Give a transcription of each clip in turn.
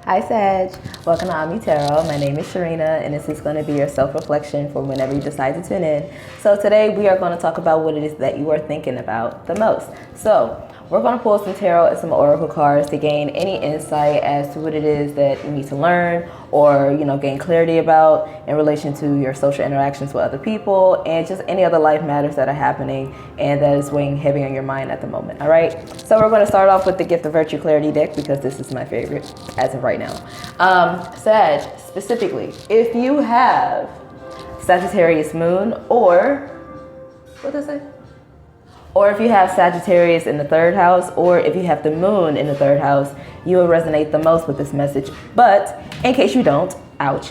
Hi Sag, welcome to Ami Tarot. My name is Sharena and this is going to be your self-reflection for whenever you decide to tune in. So today we are going to talk about what it is that you are thinking about the most. So we're going to pull some tarot and some oracle cards to gain any insight as to what it is that you need to learn or, gain clarity about in relation to your social interactions with other people and just any other life matters that are happening and that is weighing heavy on your mind at the moment. All right. So we're going to start off with the Gift of Virtue Clarity deck because this is my favorite as of right now. Sag, specifically, if you have Sagittarius moon or, what does it say? Or if you have Sagittarius in the third house, or if you have the moon in the third house, you will resonate the most with this message. But in case you don't, ouch,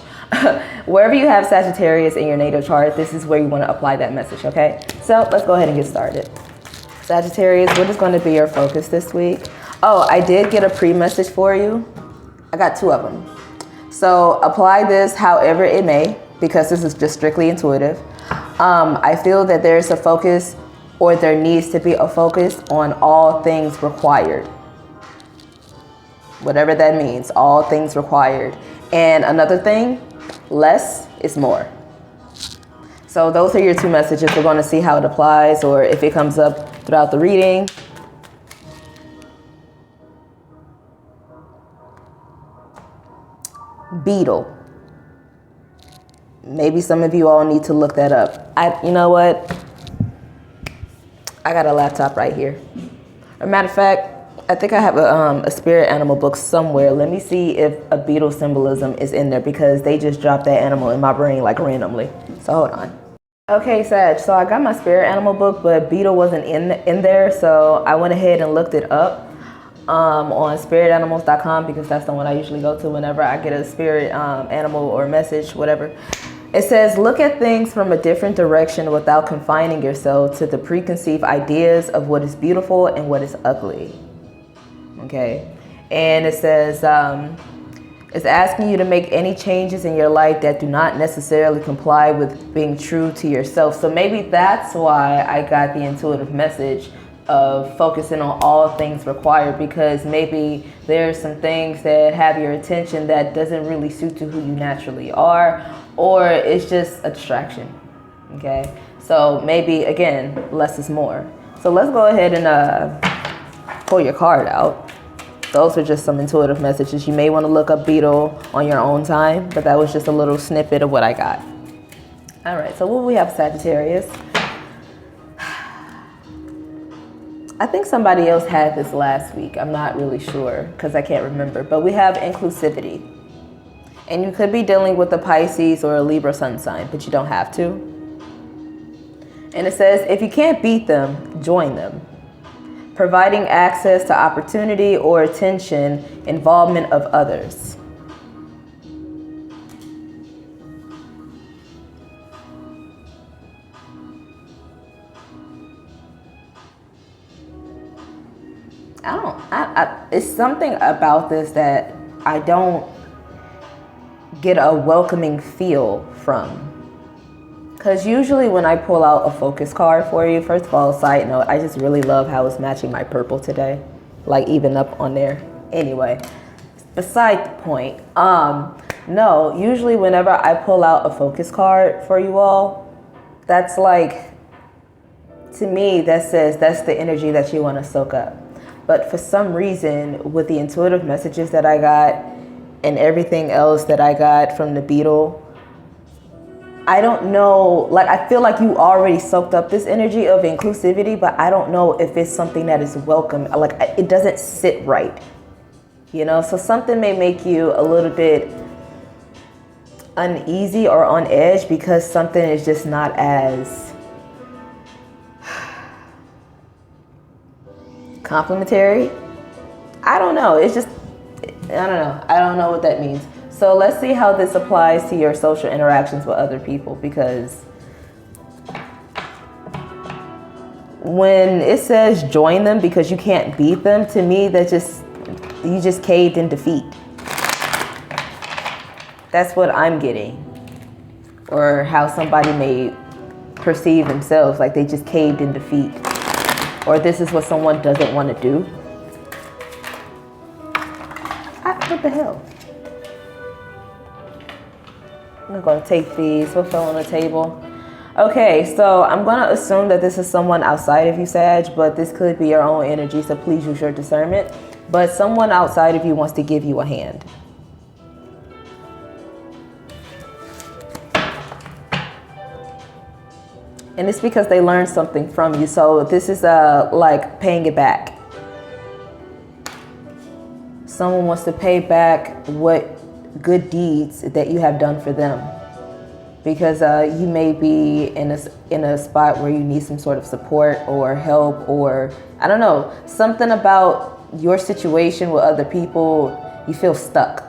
wherever you have Sagittarius in your natal chart, this is where you want to apply that message, okay? So let's go ahead and get started. Sagittarius, what is going to be your focus this week? Oh, I did get a pre-message for you. I got two of them. So apply this however it may, because this is just strictly intuitive. I feel that there's a focus, or there needs to be a focus on all things required. Whatever that means, all things required. And another thing, less is more. So those are your two messages. We're going to see how it applies or if it comes up throughout the reading. Beetle. Maybe some of you all need to look that up. You know what? I got a laptop right here. As a matter of fact, I think I have a spirit animal book somewhere. Let me see if a beetle symbolism is in there because they just dropped that animal in my brain like randomly. So hold on. Okay, Sag, so I got my spirit animal book, but beetle wasn't in there. So I went ahead and looked it up on spiritanimals.com because that's the one I usually go to whenever I get a spirit animal or message, whatever. It says, look at things from a different direction without confining yourself to the preconceived ideas of what is beautiful and what is ugly. Okay. And it says, it's asking you to make any changes in your life that do not necessarily comply with being true to yourself. So maybe that's why I got the intuitive message of focusing on all things required, because maybe there's some things that have your attention that doesn't really suit to who you naturally are, or it's just a distraction. Okay, so maybe again, less is more. So let's go ahead and pull your card out. Those are just some intuitive messages. You may want to look up beetle on your own time, but that was just a little snippet of what I got. All right, so what we have, Sagittarius. I think somebody else had this last week. I'm not really sure because I can't remember, but we have inclusivity. And you could be dealing with a Pisces or a Libra sun sign, but you don't have to. And it says, if you can't beat them, join them. Providing access to opportunity or attention, involvement of others. It's something about this that I don't get a welcoming feel from. Because usually when I pull out a focus card for you, first of all, side note, I just really love how it's matching my purple today. Like even up on there. Anyway, beside the point. No, usually whenever I pull out a focus card for you all, that's like, to me, that says that's the energy that you want to soak up. But for some reason, with the intuitive messages that I got and everything else that I got from the beetle, I don't know, like I feel like you already soaked up this energy of inclusivity, but I don't know if it's something that is welcome. Like it doesn't sit right, So something may make you a little bit uneasy or on edge because something is just not as complimentary. I don't know. It's just, I don't know. I don't know what that means. So let's see how this applies to your social interactions with other people, because when it says join them because you can't beat them, to me, that you just caved in defeat. That's what I'm getting. Or how somebody may perceive themselves, like they just caved in defeat. Or this is what someone doesn't want to do. What the hell? I'm not going to take these. What fell on the table? Okay, so I'm going to assume that this is someone outside of you, Sag, but this could be your own energy, so please use your discernment. But someone outside of you wants to give you a hand. And it's because they learned something from you. So this is like paying it back. Someone wants to pay back what good deeds that you have done for them. Because you may be in a spot where you need some sort of support or help, or I don't know, something about your situation with other people, you feel stuck.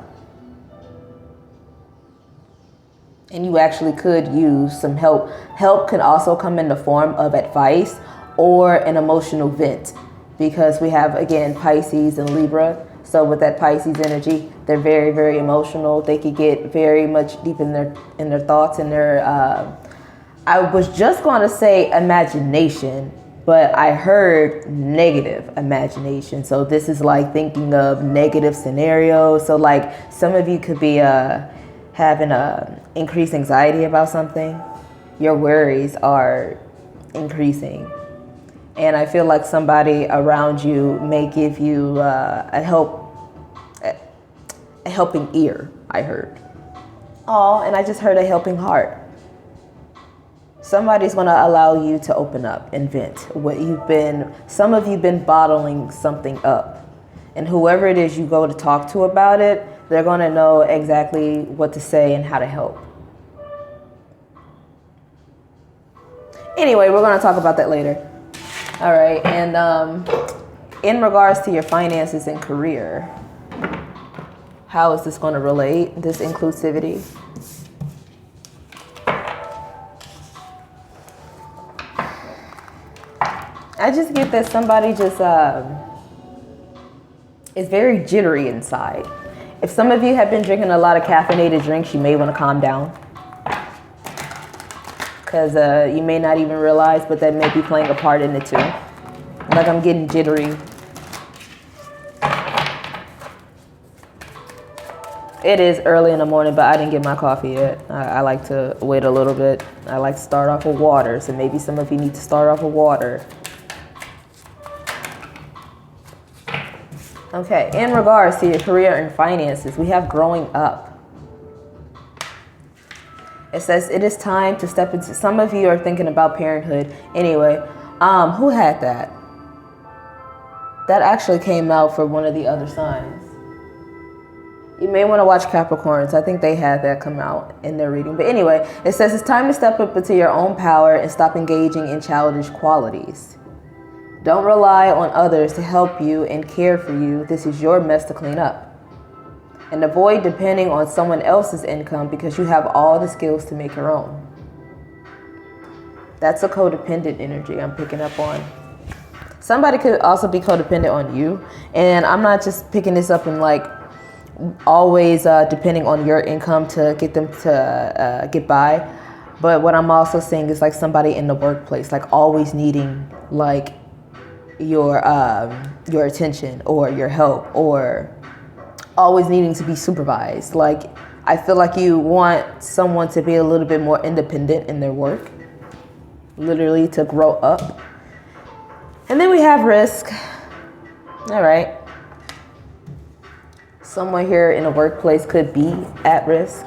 And you actually could use some help. Help can also come in the form of advice or an emotional vent, because we have, again, Pisces and Libra. So with that Pisces energy, they're very, very emotional. They could get very much deep in their thoughts and their, I was just going to say imagination, but I heard negative imagination. So this is like thinking of negative scenarios. So like some of you could be having increased anxiety about something. Your worries are increasing. And I feel like somebody around you may give you a helping ear, I heard. Oh, and I just heard a helping heart. Somebody's going to allow you to open up and vent what some of you been bottling something up. And whoever it is you go to talk to about it, they're going to know exactly what to say and how to help. Anyway, we're going to talk about that later. All right, and in regards to your finances and career, how is this going to relate, this inclusivity? I just get that somebody just is very jittery inside. If some of you have been drinking a lot of caffeinated drinks, you may want to calm down. Because you may not even realize, but that may be playing a part in it too. Like I'm getting jittery. It is early in the morning, but I didn't get my coffee yet. I like to wait a little bit. I like to start off with water, so maybe some of you need to start off with water. Okay, in regards to your career and finances, we have growing up. It says it is time to step into, some of you are thinking about parenthood. Anyway, who had that? That actually came out for one of the other signs. You may want to watch Capricorns. I think they had that come out in their reading. But anyway, it says it's time to step up into your own power and stop engaging in childish qualities. Don't rely on others to help you and care for you. This is your mess to clean up. And avoid depending on someone else's income because you have all the skills to make your own. That's a codependent energy I'm picking up on. Somebody could also be codependent on you. And I'm not just picking this up in like always depending on your income to get them to get by. But what I'm also seeing is like somebody in the workplace, like always needing like your attention or your help, or always needing to be supervised. Like, I feel like you want someone to be a little bit more independent in their work, literally to grow up. And then we have risk. All right. Someone here in a workplace could be at risk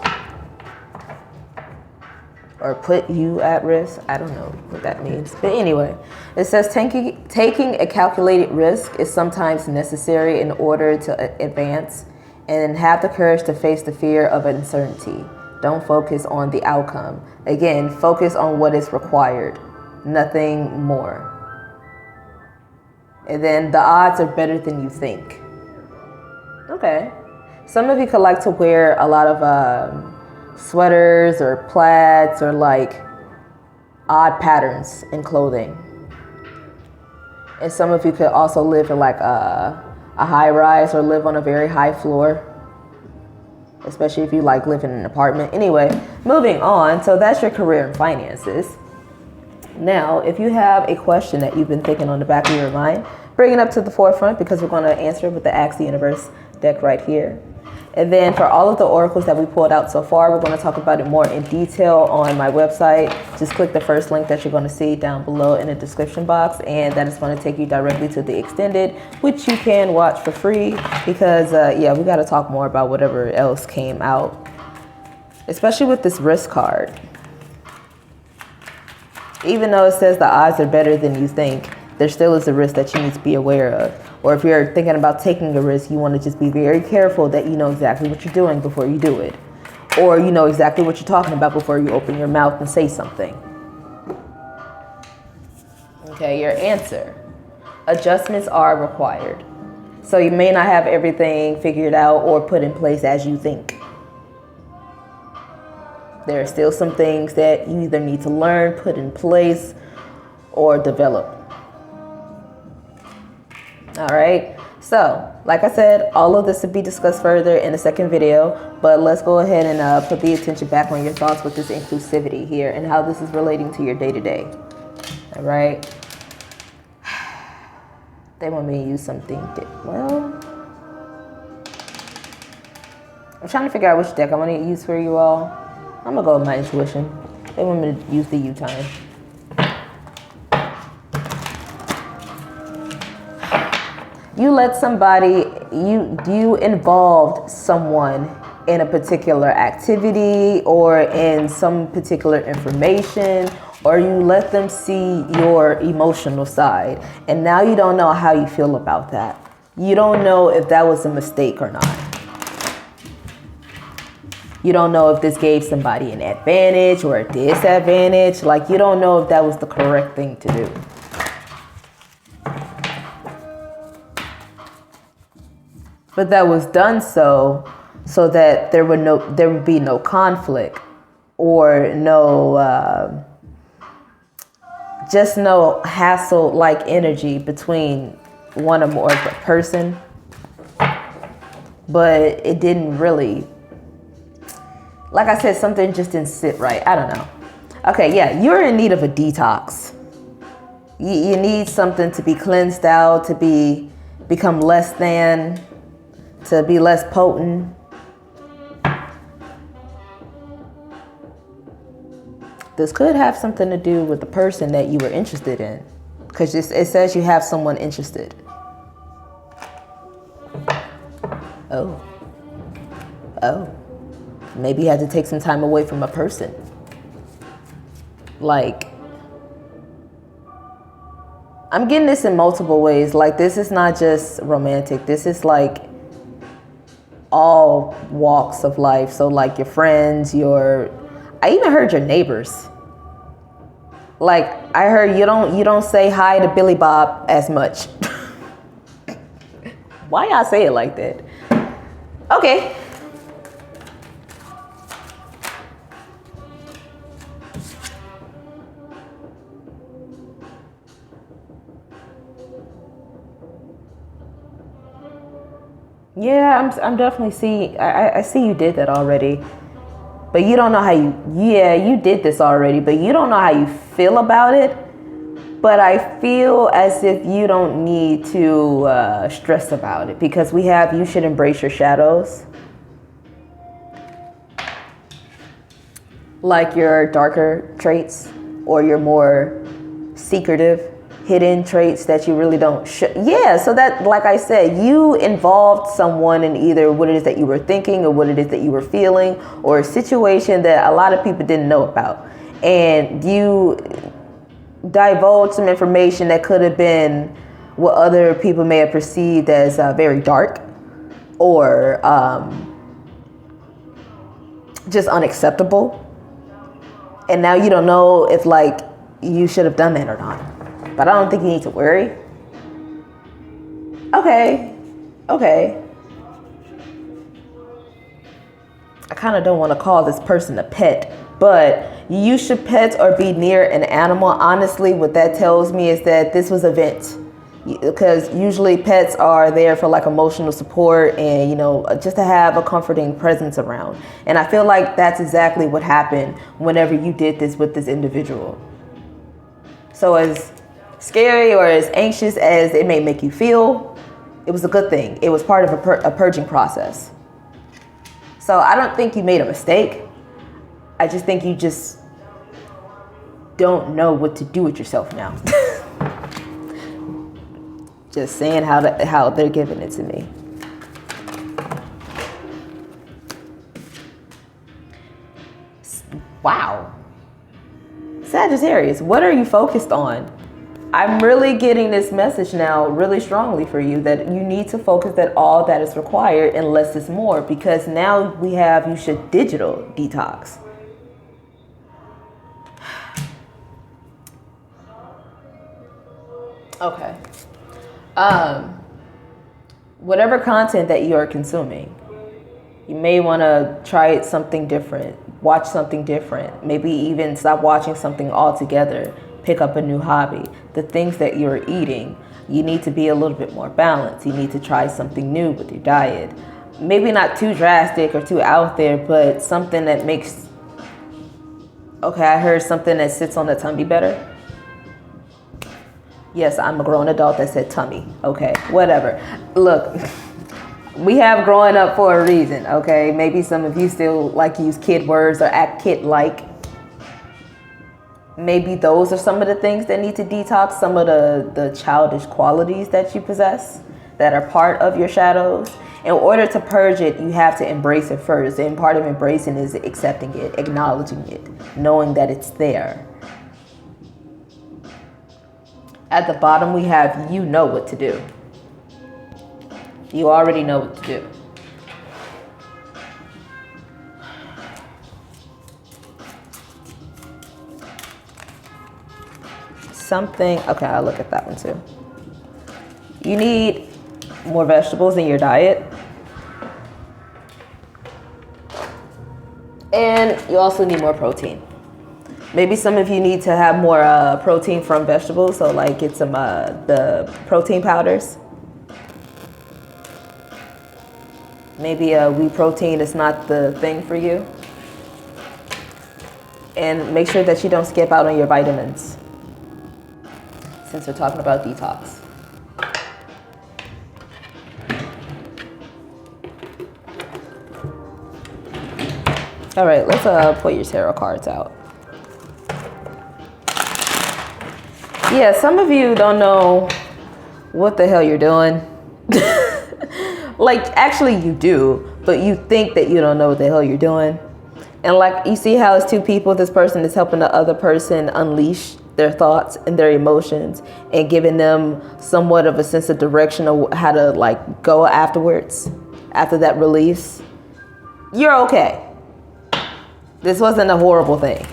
or put you at risk. I don't know what that means. But anyway, it says taking a calculated risk is sometimes necessary in order to advance, and have the courage to face the fear of uncertainty. Don't focus on the outcome. Again, focus on what is required, nothing more. And then the odds are better than you think. Okay. Some of you could like to wear a lot of sweaters or plaids or like odd patterns in clothing. And some of you could also live in like a high rise or live on a very high floor, especially if you like live in an apartment. Anyway, moving on. So that's your career and finances. Now, if you have a question that you've been thinking on the back of your mind, bring it up to the forefront because we're going to answer with the Ask the Universe deck right here. And then for all of the oracles that we pulled out so far, we're going to talk about it more in detail on my website. Just click the first link that you're going to see down below in the description box, and that is going to take you directly to the extended, which you can watch for free because, yeah, we got to talk more about whatever else came out, especially with this risk card. Even though it says the odds are better than you think, there still is a risk that you need to be aware of. Or if you're thinking about taking a risk, you want to just be very careful that you know exactly what you're doing before you do it. Or you know exactly what you're talking about before you open your mouth and say something. Okay, your answer. Adjustments are required. So you may not have everything figured out or put in place as you think. There are still some things that you either need to learn, put in place, or develop. All right, so like I said, all of this will be discussed further in the second video, but let's go ahead and put the attention back on your thoughts with this inclusivity here and how this is relating to your day-to-day. All right, they want me to use something. Well, I'm trying to figure out which deck I want to use for you all. I'm gonna go with my intuition. They want me to use the U-time. You let somebody, you involved someone in a particular activity or in some particular information, or you let them see your emotional side. And now you don't know how you feel about that. You don't know if that was a mistake or not. You don't know if this gave somebody an advantage or a disadvantage. Like, you don't know if that was the correct thing to do. But that was done so that there would be no conflict or no just no hassle like energy between one or more person. But it didn't really, like I said, something just didn't sit right. I don't know. Okay, yeah, you're in need of a detox. You need something to be cleansed out, to become less than, to be less potent. This could have something to do with the person that you were interested in, because it says you have someone interested. Oh. Maybe you had to take some time away from a person. Like, I'm getting this in multiple ways. Like, this is not just romantic. This is like all walks of life. So like your friends, I even heard your neighbors. Like, I heard you don't say hi to Billy Bob as much. Why y'all say it like that? Okay. Yeah, I'm definitely I see you did that already. But you don't know how you did this already, but you don't know how you feel about it. But I feel as if you don't need to stress about it, because you should embrace your shadows. Like your darker traits or your more secretive, hidden traits that you really don't yeah, so that, like I said, you involved someone in either what it is that you were thinking or what it is that you were feeling, or a situation that a lot of people didn't know about, and you divulged some information that could have been what other people may have perceived as very dark or just unacceptable, and now you don't know if like you should have done that or not. But I don't think you need to worry. Okay. I kind of don't want to call this person a pet, but you should pet or be near an animal. Honestly, what that tells me is that this was a vent, because usually pets are there for like emotional support and, just to have a comforting presence around. And I feel like that's exactly what happened whenever you did this with this individual. So as scary or as anxious as it may make you feel, it was a good thing. It was part of a purging process. So I don't think you made a mistake. I just think you just don't know what to do with yourself now. Just saying how they're giving it to me. Wow. Sagittarius, what are you focused on? I'm really getting this message now really strongly for you that you need to focus that all that is required and less is more, because now we have you should digital detox. Okay. Whatever content that you are consuming, you may want to try something different, watch something different, maybe even stop watching something altogether, pick up a new hobby. The things that you're eating, you need to be a little bit more balanced. You need to try something new with your diet. Maybe not too drastic or too out there, but something that makes, okay, I heard something that sits on the tummy better. Yes, I'm a grown adult that said tummy. Okay, whatever. Look, we have growing up for a reason, okay? Maybe some of you still like to use kid words or act kid-like. Maybe those are some of the things that need to detox, some of the childish qualities that you possess that are part of your shadows. In order to purge it, you have to embrace it first. And part of embracing is accepting it, acknowledging it, knowing that it's there. At the bottom, we have you know what to do. You already know what to do. Something, okay, I'll look at that one too. You need more vegetables in your diet. And you also need more protein. Maybe some of you need to have more protein from vegetables, so like get some the protein powders. Maybe wheat protein is not the thing for you. And make sure that you don't skip out on your vitamins, since we're talking about detox. All right, let's put your tarot cards out. Yeah, some of you don't know what the hell you're doing. Like, actually you do, but you think that you don't know what the hell you're doing. And like, you see how it's two people, this person is helping the other person unleash their thoughts and their emotions and giving them somewhat of a sense of direction of how to like go afterwards, after that release. You're okay. This wasn't a horrible thing.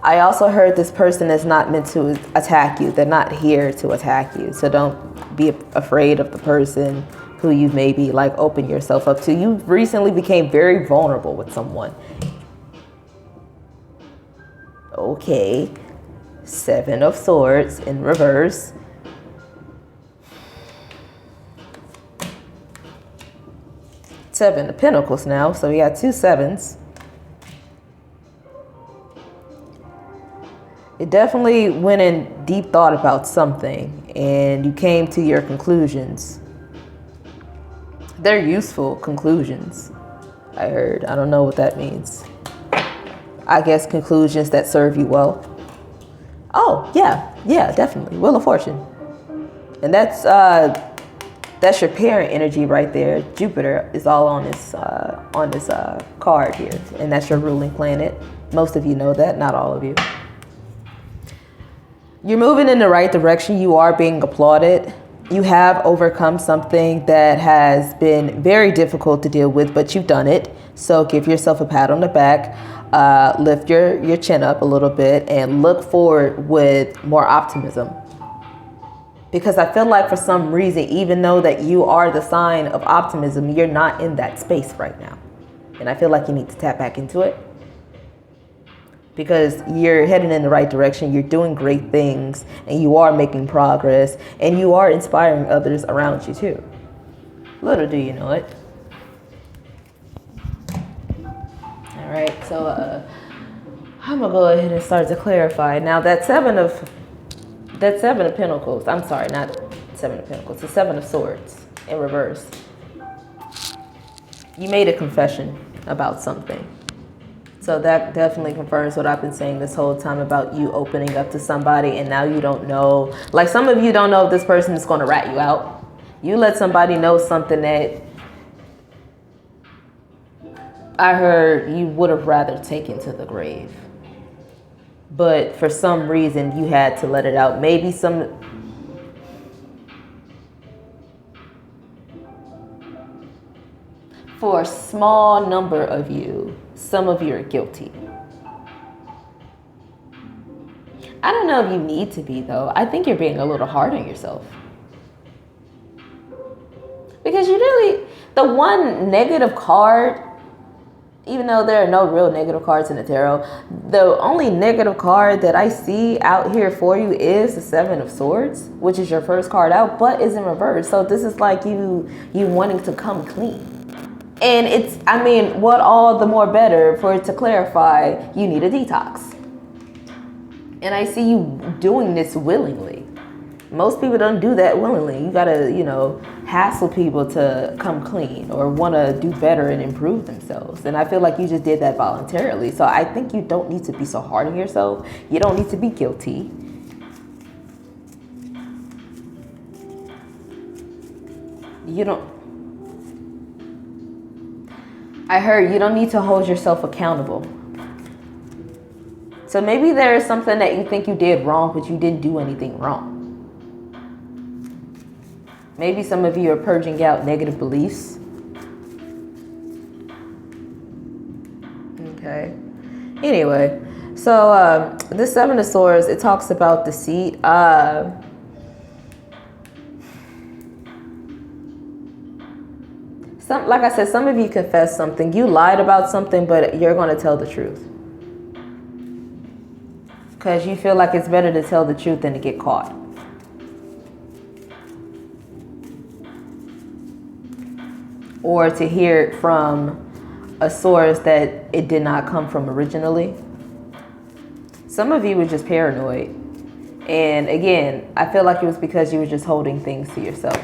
I also heard this person is not meant to attack you. They're not here to attack you. So don't be afraid of the person who you maybe like open yourself up to. You recently became very vulnerable with someone. Okay. 7 of Swords in reverse. Seven of Pentacles now. So we got 2 7s. It definitely went in deep thought about something and you came to your conclusions. They're useful conclusions, I heard. I don't know what that means. I guess conclusions that serve you well. Oh, yeah, definitely. Wheel of Fortune. And that's your parent energy right there. Jupiter is all on this card here. And that's your ruling planet. Most of you know that, not all of you. You're moving in the right direction. You are being applauded. You have overcome something that has been very difficult to deal with, but you've done it. So give yourself a pat on the back, lift your chin up a little bit and look forward with more optimism. Because I feel like for some reason, even though that you are the sign of optimism, you're not in that space right now. And I feel like you need to tap back into it. Because you're heading in the right direction, you're doing great things, and you are making progress, and you are inspiring others around you too. Little do you know it. All right, so I'm gonna go ahead and start to clarify. Now that seven of Pentacles, I'm sorry, not 7 of Pentacles, the 7 of Swords in reverse. You made a confession about something. So that definitely confirms what I've been saying this whole time about you opening up to somebody, and now you don't know. Like, some of you don't know if this person is going to rat you out. You let somebody know something that I heard you would have rather taken to the grave. But for some reason, you had to let it out. Maybe for a small number of you, some of you are guilty. I don't know if you need to be, though. I think you're being a little hard on yourself. Because you really, the one negative card, even though there are no real negative cards in the tarot, the only negative card that I see out here for you is the Seven of Swords, which is your first card out, but is in reverse. So this is like you wanting to come clean. And it's, I mean, what all the more better for it to clarify, you need a detox. And I see you doing this willingly. Most people don't do that willingly. You gotta, hassle people to come clean or want to do better and improve themselves. And I feel like you just did that voluntarily. So I think you don't need to be so hard on yourself. You don't need to be guilty. I heard you don't need to hold yourself accountable. So maybe there is something that you think you did wrong, but you didn't do anything wrong. Maybe some of you are purging out negative beliefs. Okay. Anyway, so this Seven of Swords, it talks about deceit. Like I said, some of you confessed something. You lied about something, but you're going to tell the truth. Because you feel like it's better to tell the truth than to get caught. Or to hear it from a source that it did not come from originally. Some of you were just paranoid. And again, I feel like it was because you were just holding things to yourself.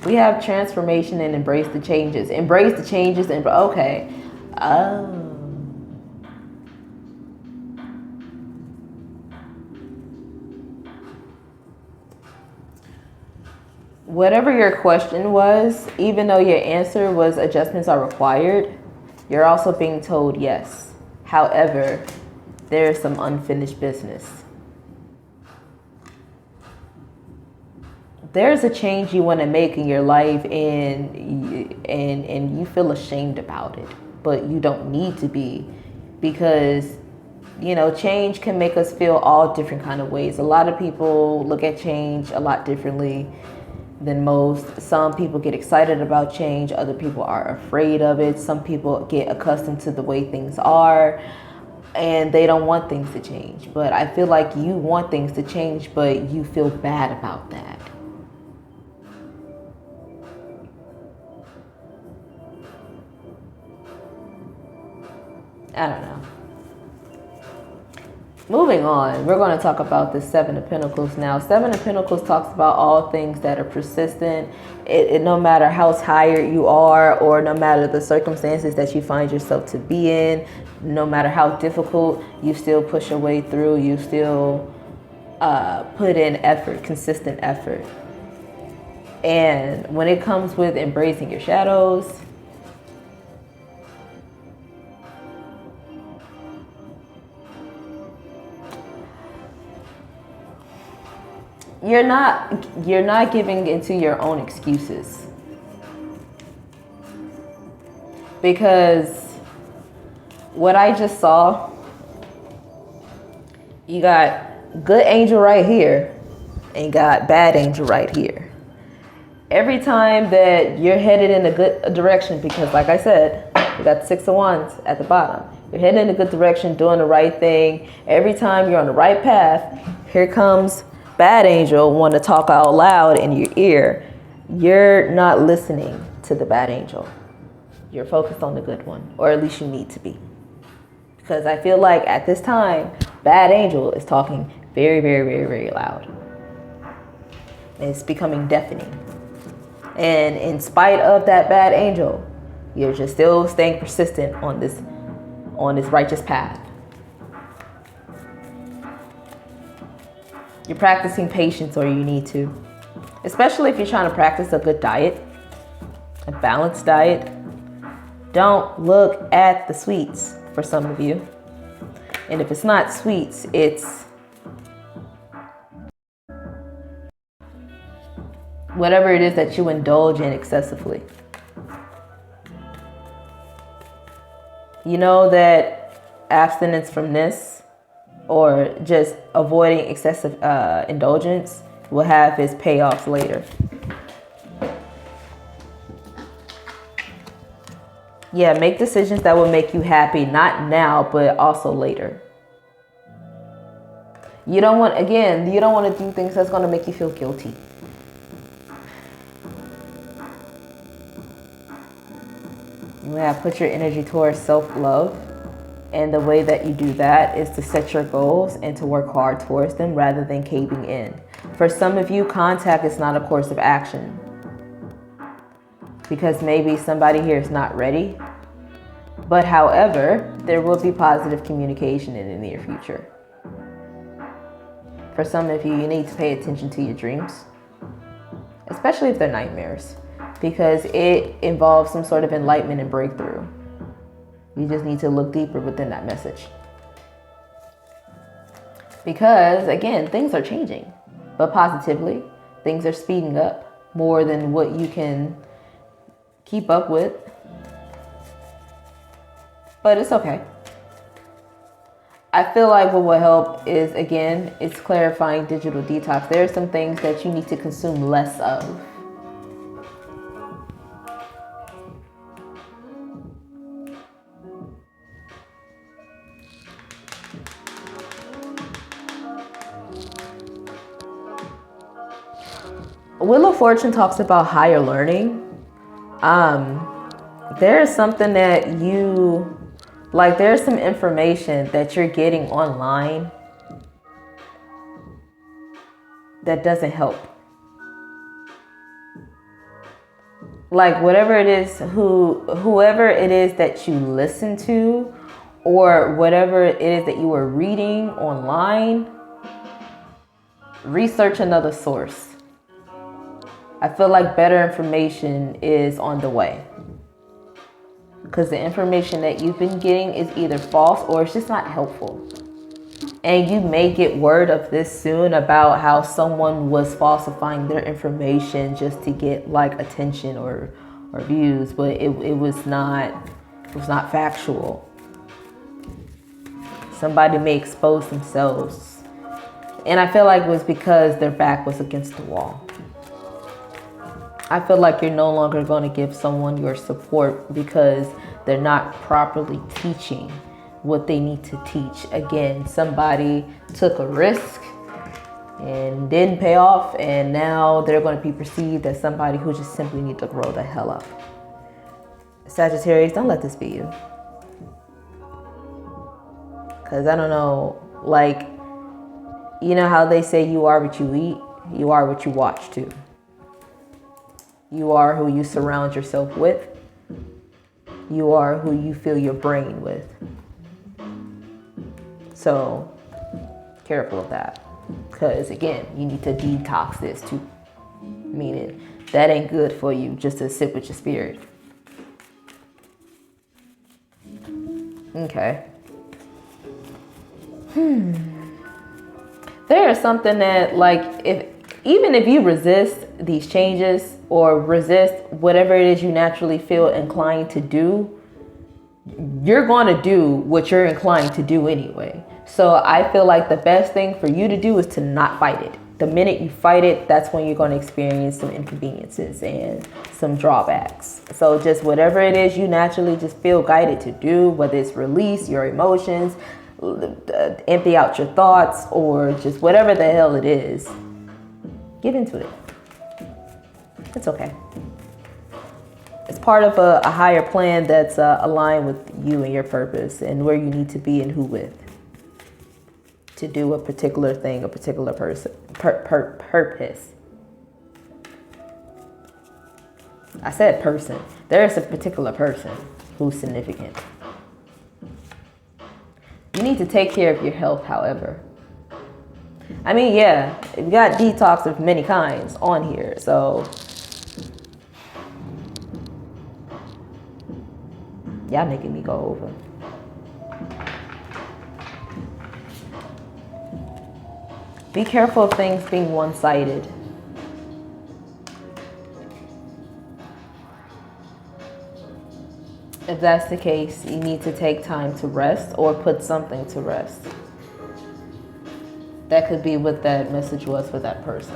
We have transformation and embrace the changes. Embrace the changes and, okay. Oh. Whatever your question was, even though your answer was adjustments are required, you're also being told yes. However, there's some unfinished business. There's a change you want to make in your life and you feel ashamed about it, but you don't need to be, because change can make us feel all different kind of ways. A lot of people look at change a lot differently than most. Some people get excited about change. Other people are afraid of it. Some people get accustomed to the way things are and they don't want things to change. But I feel like you want things to change, but you feel bad about that. I don't know. Moving on, we're going to talk about the Seven of Pentacles now. Seven of Pentacles talks about all things that are persistent. No matter how tired you are, or no matter the circumstances that you find yourself to be in, no matter how difficult, you still push your way through. You still put in effort, consistent effort. And when it comes with embracing your shadows, you're not giving into your own excuses, because what I just saw, you got good angel right here and got bad angel right here. Every time that you're headed in a good direction, because like I said, you got the Six of Wands at the bottom. You're heading in a good direction, doing the right thing. Every time you're on the right path, here comes bad angel want to talk out loud in your ear. You're not listening to the bad angel. You're focused on the good one, or at least you need to be. Because I feel like at this time, bad angel is talking very, very, very, very loud. It's becoming deafening. And in spite of that bad angel, you're just still staying persistent on this righteous path. You're practicing patience, or you need to. Especially if you're trying to practice a good diet, a balanced diet. Don't look at the sweets for some of you. And if it's not sweets, it's whatever it is that you indulge in excessively. You know that abstinence from this, or just avoiding excessive indulgence, will have its payoffs later. Yeah, make decisions that will make you happy, not now, but also later. You don't want to do things that's going to make you feel guilty. You have put your energy towards self-love. And the way that you do that is to set your goals and to work hard towards them rather than caving in. For some of you, contact is not a course of action, because maybe somebody here is not ready. But however, there will be positive communication in the near future. For some of you, you need to pay attention to your dreams, especially if they're nightmares, because it involves some sort of enlightenment and breakthrough. You just need to look deeper within that message. Because again, things are changing, but positively, things are speeding up more than what you can keep up with. But it's okay. I feel like what will help is, again, it's clarifying digital detox. There are some things that you need to consume less of. Wheel of Fortune talks about higher learning. There is something that there's some information that you're getting online that doesn't help. Like whatever it is, whoever it is that you listen to, or whatever it is that you are reading online, research another source. I feel like better information is on the way. Because the information that you've been getting is either false or it's just not helpful. And you may get word of this soon about how someone was falsifying their information just to get like attention or views, but it was not factual. Somebody may expose themselves. And I feel like it was because their back was against the wall. I feel like you're no longer going to give someone your support because they're not properly teaching what they need to teach. Again, somebody took a risk and didn't pay off, and now they're going to be perceived as somebody who just simply need to grow the hell up. Sagittarius, don't let this be you. Because I don't know, like, you know how they say you are what you eat? You are what you watch too. You are who you surround yourself with. You are who you fill your brain with. So, careful of that. Because again, you need to detox this too. Meaning, that ain't good for you just to sit with your spirit. Okay. There is something that, like, even if you resist these changes or resist whatever it is you naturally feel inclined to do, you're going to do what you're inclined to do anyway. So I feel like the best thing for you to do is to not fight it. The minute you fight it, that's when you're going to experience some inconveniences and some drawbacks. So just whatever it is you naturally just feel guided to do, whether it's release your emotions, empty out your thoughts, or just whatever the hell it is, get into it. It's okay. It's part of a higher plan that's aligned with you and your purpose and where you need to be and who with to do a particular thing, a particular purpose. I said person. There is a particular person who's significant. You need to take care of your health, however. I mean, yeah, we got detox of many kinds on here, so y'all making me go over. Be careful of things being one-sided. If that's the case, you need to take time to rest or put something to rest. That could be what that message was for that person.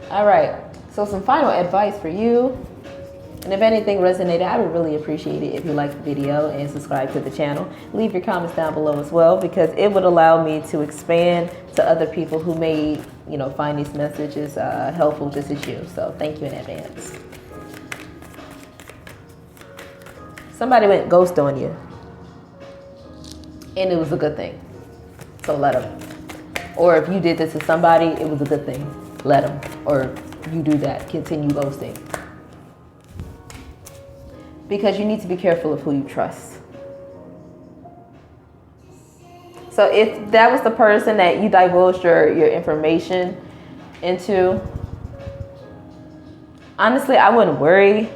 All right, so some final advice for you. And if anything resonated, I would really appreciate it if you like the video and subscribe to the channel. Leave your comments down below as well, because it would allow me to expand to other people who may, find these messages helpful just as you. So thank you in advance. Somebody went ghost on you, and it was a good thing. So let them. Or if you did this to somebody, it was a good thing. Let them. Or you do that. Continue ghosting. Because you need to be careful of who you trust. So if that was the person that you divulged your information into, honestly, I wouldn't worry,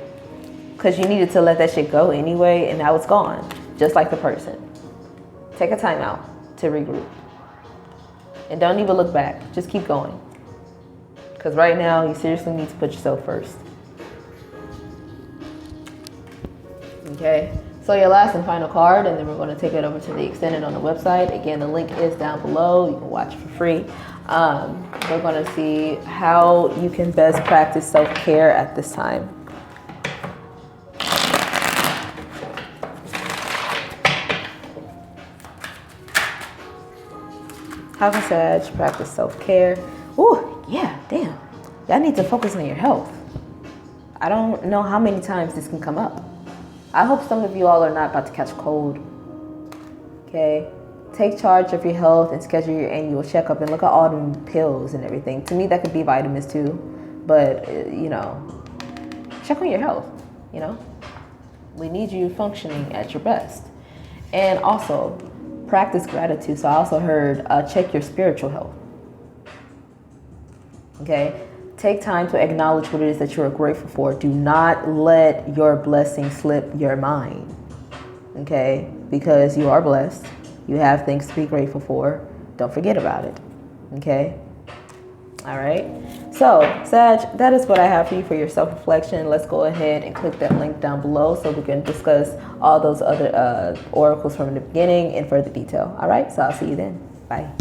because you needed to let that shit go anyway, and now it's gone, just like the person. Take a time out to regroup. And don't even look back. Just keep going. Because right now, you seriously need to put yourself first. Okay, so your last and final card, and then we're going to take it over to the extended on the website. Again, the link is down below. You can watch for free. We're going to see how you can best practice self-care at this time. How can Sag practice self-care? Ooh, yeah, damn. Y'all need to focus on your health. I don't know how many times this can come up. I hope some of you all are not about to catch a cold. Okay? Take charge of your health and schedule your annual checkup and look at all them pills and everything. To me, that could be vitamins too. But, check on your health, We need you functioning at your best. And also, practice gratitude. So I also heard check your spiritual health. Okay? Take time to acknowledge what it is that you are grateful for. Do not let your blessing slip your mind. Okay? Because you are blessed. You have things to be grateful for. Don't forget about it. Okay? All right? So, Sag, that is what I have for you for your self-reflection. Let's go ahead and click that link down below so we can discuss all those other oracles from the beginning in further detail. All right? So I'll see you then. Bye.